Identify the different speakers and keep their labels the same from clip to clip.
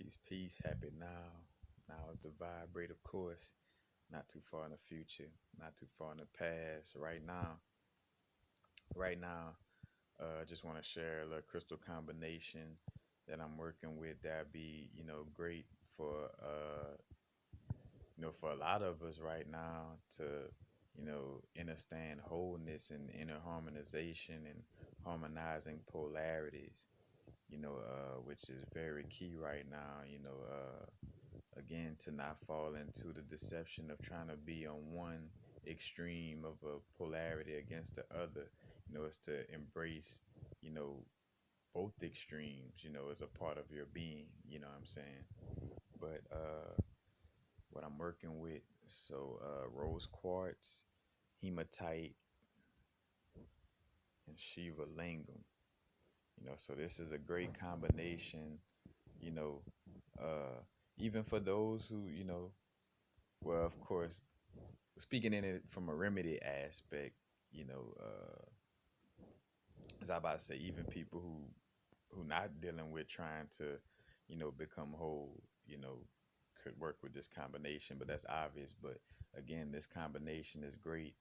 Speaker 1: Peace, peace, happy now. Now is the vibrate, of course. Not too far in the future, not too far in the past. Right now, just want to share a little crystal combination that I'm working with that be, great for, for a lot of us right now to, understand wholeness and inner harmonization and harmonizing polarities, which is very key right now, again, to not fall into the deception of trying to be on one extreme of a polarity against the other. Is to embrace, you know, both extremes, as a part of your being, you know what I'm saying? But what I'm working with, so rose quartz, hematite, and Shiva Lingam. So this is a great combination, you know, uh, even for those who, well, of course, speaking in it from a remedy aspect, as I about to say, even people who not dealing with trying to, become whole, could work with this combination, but that's obvious. But again, this combination is great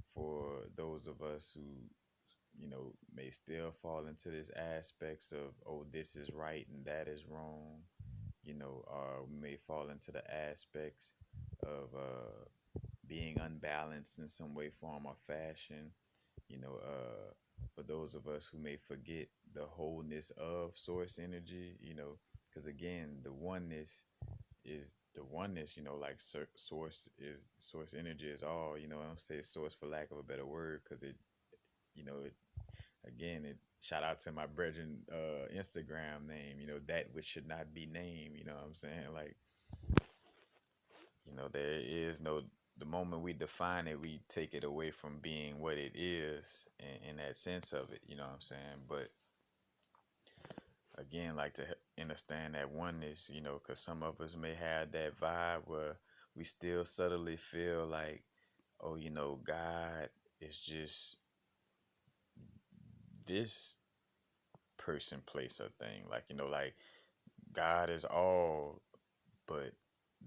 Speaker 1: for those of us who, may still fall into this aspects of, oh, this is right and that is wrong, or we may fall into the aspects of being unbalanced in some way, form, or fashion, for those of us who may forget the wholeness of source energy, because again, the oneness is the oneness, like source energy is all, I don't say source for lack of a better word, because it, again, it shout out to my brethren Instagram name, that which should not be named, you know what I'm saying? Like, there is no, the moment we define it, we take it away from being what it is in that sense of it, you know what I'm saying? But again, like to understand that oneness, because some of us may have that vibe where we still subtly feel like, oh, God is just this person, place, or thing. Like, like God is all, but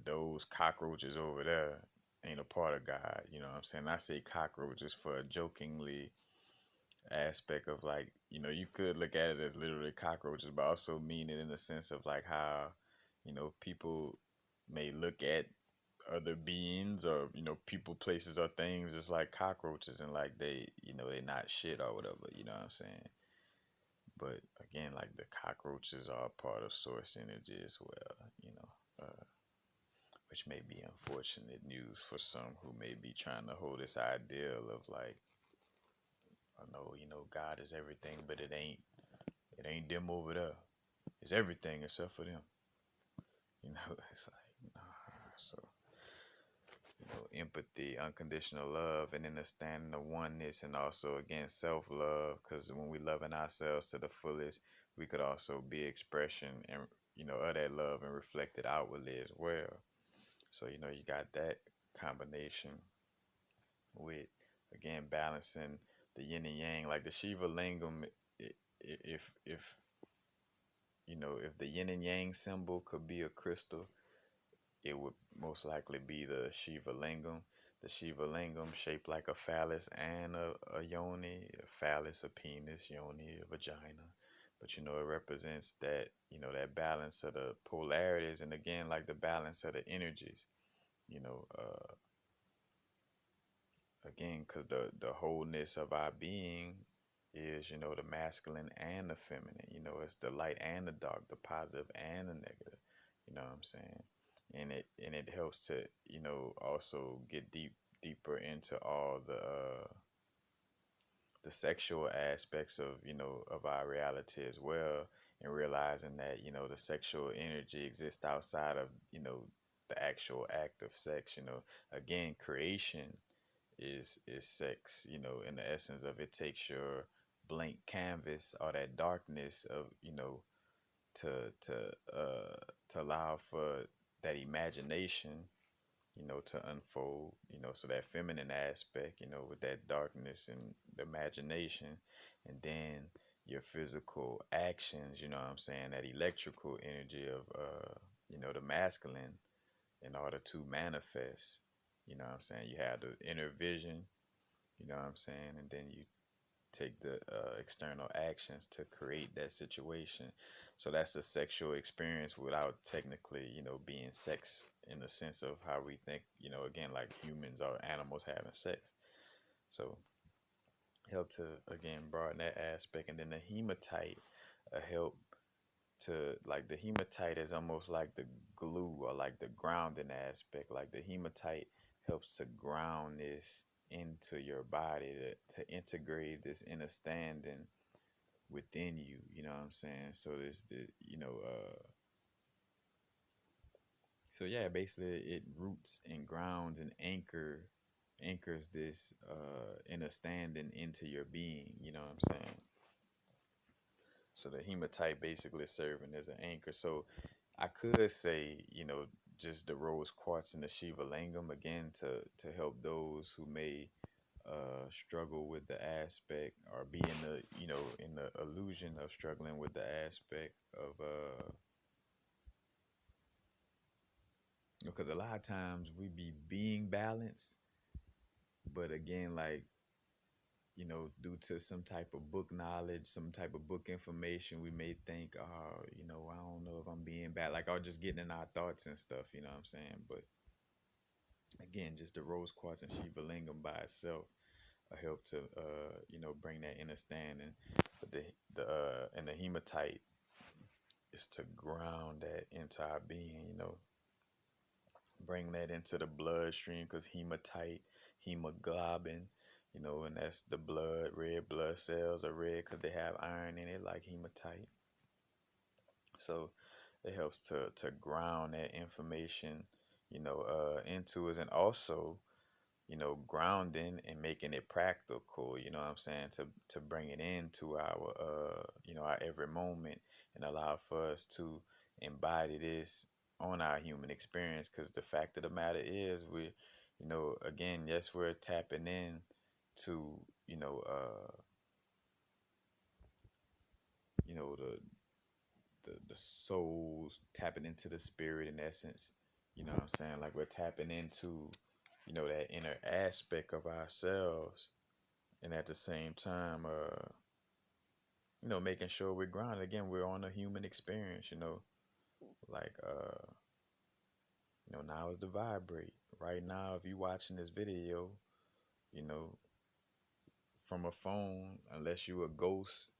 Speaker 1: those cockroaches over there ain't a part of God. You know what I'm saying? I say cockroaches for a jokingly aspect of, like, you could look at it as literally cockroaches, but also mean it in the sense of like how, people may look at other beings or, people, places, or things as like cockroaches, and like they're not shit or whatever, you know what I'm saying? But again, like the cockroaches are a part of source energy as well, which may be unfortunate news for some who may be trying to hold this ideal of like, I know, God is everything, but it ain't them over there. It's everything except for them. It's like, nah. So, empathy, unconditional love, and understanding the oneness, and also again self-love, because when we loving ourselves to the fullest, we could also be expression and of that love and reflect it outwardly as well. So you got that combination with, again, balancing the yin and yang, like the Shiva Lingam. If if the yin and yang symbol could be a crystal, it would most likely be the Shiva Lingam. The Shiva Lingam shaped like a phallus and a yoni, a phallus, a penis, yoni, a vagina. But it represents that, that balance of the polarities, and again, like the balance of the energies, you know, uh, again, because the wholeness of our being is, the masculine and the feminine, it's the light and the dark, the positive and the negative, you know what I'm saying? And it helps to, also get deeper into all the sexual aspects of, of our reality as well, and realizing that, the sexual energy exists outside of, the actual act of sex, again, creation is sex, in the essence of it takes your blank canvas, all that darkness of, to to uh to allow for that imagination, to unfold, so that feminine aspect, with that darkness and the imagination, and then, your physical actions, you know what I'm saying, that electrical energy of the masculine in order to manifest. You know what I'm saying? You have the inner vision, you know what I'm saying, and then you take the external actions to create that situation. So that's a sexual experience without technically, being sex in the sense of how we think, again, like humans or animals having sex. So help to again broaden that aspect, and then the hematite help to, like, the hematite is almost like the glue or like the grounding aspect. Like the hematite helps to ground this into your body to integrate this understanding within you. You know what I'm saying? So there's the so yeah, basically it roots and grounds and anchors this understanding into your being. You know what I'm saying? So the hematite basically serving as an anchor. So I could say, just the rose quartz and the Shiva Lingam again to help those who may struggle with the aspect or be in the in the illusion of struggling with the aspect of because a lot of times we be being balanced, but again, like, due to some type of book knowledge, some type of book information, we may think, oh, I don't know if I'm being bad. Like, or just getting in our thoughts and stuff, you know what I'm saying? But again, just the rose quartz and Shiva Lingam by itself help to, bring that understanding. But and the hematite is to ground that into our being, bring that into the bloodstream, because hematite, hemoglobin, and that's the blood. Red blood cells are red because they have iron in it, like hematite. So it helps to ground that information, into us, and also, grounding and making it practical, you know what I'm saying, to bring it into our, our every moment, and allow for us to embody this on our human experience. Because the fact of the matter is, we, again, yes, we're tapping in to, the the souls, tapping into the spirit in essence. You know what I'm saying? Like we're tapping into, that inner aspect of ourselves, and at the same time, making sure we're grounded. Again, we're on a human experience. Like now is the vibrate. Right now, if you watching this video, you know, from a phone, unless you a ghost,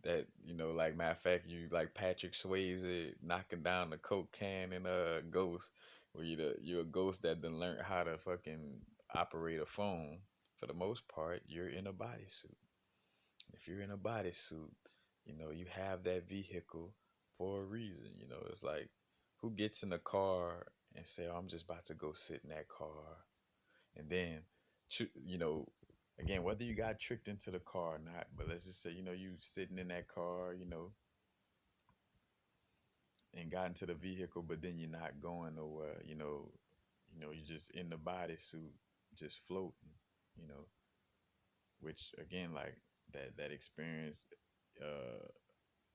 Speaker 1: that, like, matter of fact, you like Patrick Swayze knocking down the coke can in a Ghost, where you're a ghost that done learned how to fucking operate a phone. For the most part, you're in a bodysuit. If you're in a bodysuit, you have that vehicle for a reason. It's like, who gets in the car and say, "Oh, I'm just about to go sit in that car," and then, you know, again, whether you got tricked into the car or not, but let's just say, you sitting in that car, and got into the vehicle, but then you're not going nowhere, you're just in the bodysuit, just floating, you know, which again, like that experience, uh,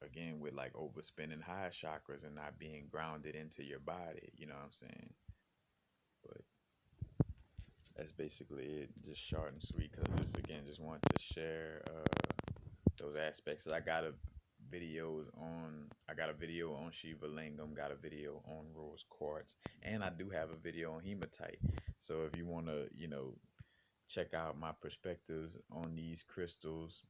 Speaker 1: again, with like overspinning high chakras and not being grounded into your body, you know what I'm saying? But that's basically it, just short and sweet, because I just want to share those aspects. I got a video on Shiva Lingam, got a video on rose quartz, and I do have a video on hematite. So if you want to, check out my perspectives on these crystals,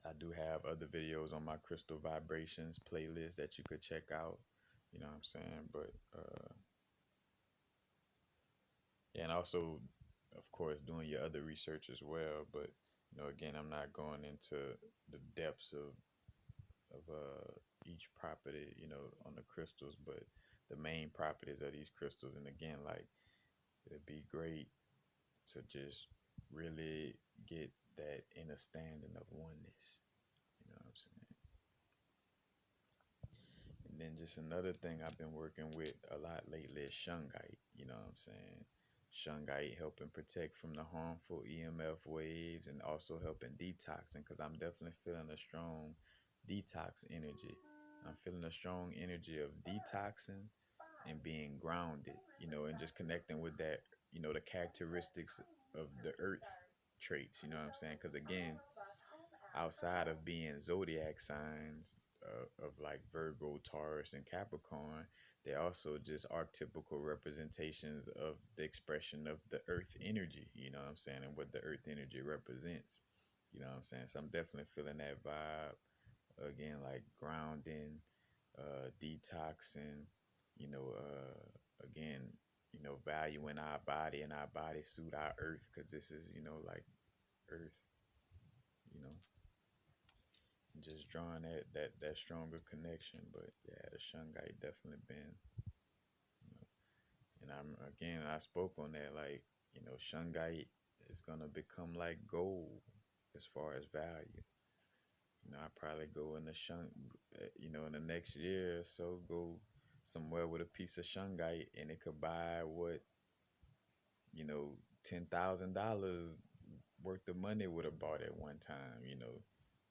Speaker 1: I do have other videos on my crystal vibrations playlist that you could check out. You know what I'm saying? But yeah, and also, of course, doing your other research as well. But again, I'm not going into the depths of each property, on the crystals, but the main properties of these crystals. And again, like, it'd be great to just really get that understanding of oneness. You know what I'm saying? And then just another thing I've been working with a lot lately is Shungite. You know what I'm saying? Shungite helping protect from the harmful EMF waves and also helping detoxing because I'm definitely feeling a strong detox energy. I'm feeling a strong energy of detoxing and being grounded, and just connecting with that, the characteristics of the earth traits, you know what I'm saying? Because again, outside of being zodiac signs of like Virgo, Taurus, and Capricorn, they're also just archetypical representations of the expression of the earth energy, you know what I'm saying, and what the earth energy represents, you know what I'm saying? So I'm definitely feeling that vibe again, like grounding, detoxing, again, valuing our body and our body suit our earth because this is, like earth, you know, and just drawing that stronger connection. But yeah, the Shungite definitely been, you know, and I spoke on that, like, Shungite is gonna become like gold as far as value. I probably go in the in the next year or so, go somewhere with a piece of Shungite and it could buy what, $10,000 worth of money would have bought at one time.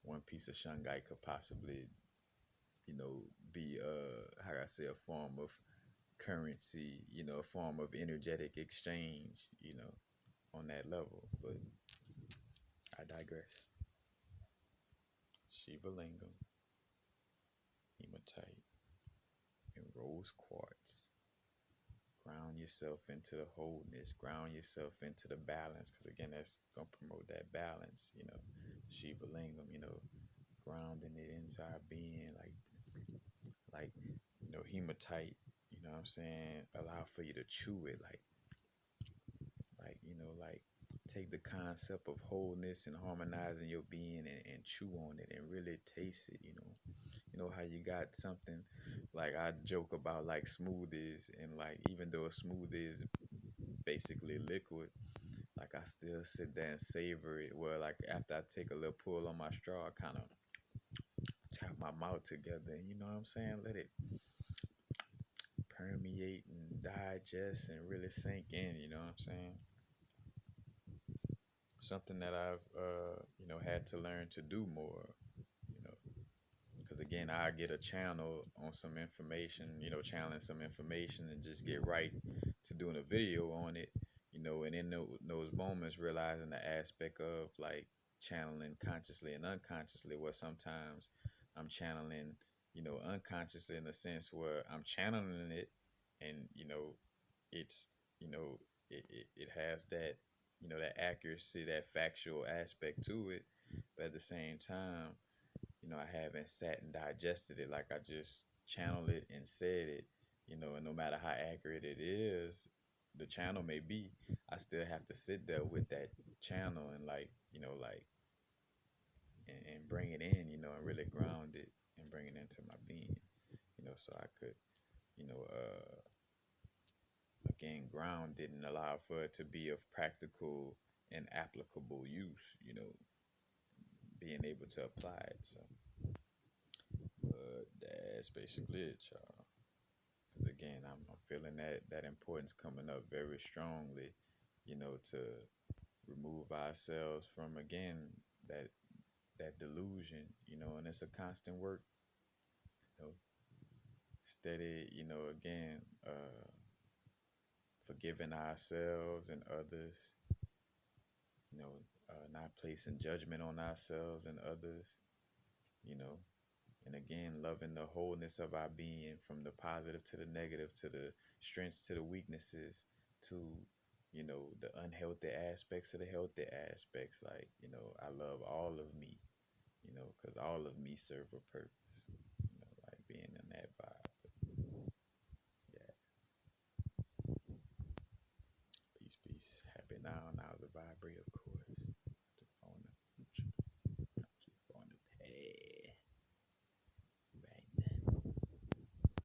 Speaker 1: One piece of Shungite could possibly, you know, be how I say, a form of currency, a form of energetic exchange, on that level. But I digress. Shiva Lingam, Hematite, and rose quartz. Ground yourself into the wholeness, ground yourself into the balance, because again, that's gonna promote that balance. Shiva Lingam, grounding it into our being, like hematite. You know what I'm saying? Allow for you to chew it, like take the concept of wholeness and harmonizing your being and chew on it and really taste it. How you got something, like I joke about like smoothies, and like even though a smoothie is basically liquid, like I still sit there and savor it. Well, like after I take a little pull on my straw, I kind of tap my mouth together, and you know what I'm saying? Let it permeate and digest and really sink in. You know what I'm saying? Something that I've had to learn to do more. You know, because again, I get a channel on some information, channeling some information, and just get right to doing a video on it. And in those moments, realizing the aspect of like channeling consciously and unconsciously, where sometimes I'm channeling, unconsciously, in the sense where I'm channeling it, and it's you know it has that, that accuracy, that factual aspect to it, but at the same time, I haven't sat and digested it. Like I just channeled it and said it, and no matter how accurate it is, the channel may be, I still have to sit there with that channel and and bring it in, and really ground it and bring it into my being, so I could, you know, uh, again, ground it and allow for it to be of practical and applicable use, being able to apply it. So that's basically it, y'all. 'Cause again, I'm feeling that importance coming up very strongly, to remove ourselves from, again, that that delusion, and it's a constant work, you know, steady, again, forgiving ourselves and others, not placing judgment on ourselves and others, you know, and again, loving the wholeness of our being, from the positive to the negative, to the strengths to the weaknesses, to, the unhealthy aspects to the healthy aspects. Like, I love all of me, because all of me serve a purpose, like being in that vibe. But yeah, peace, peace. Happy now. Now's a vibrate, of course.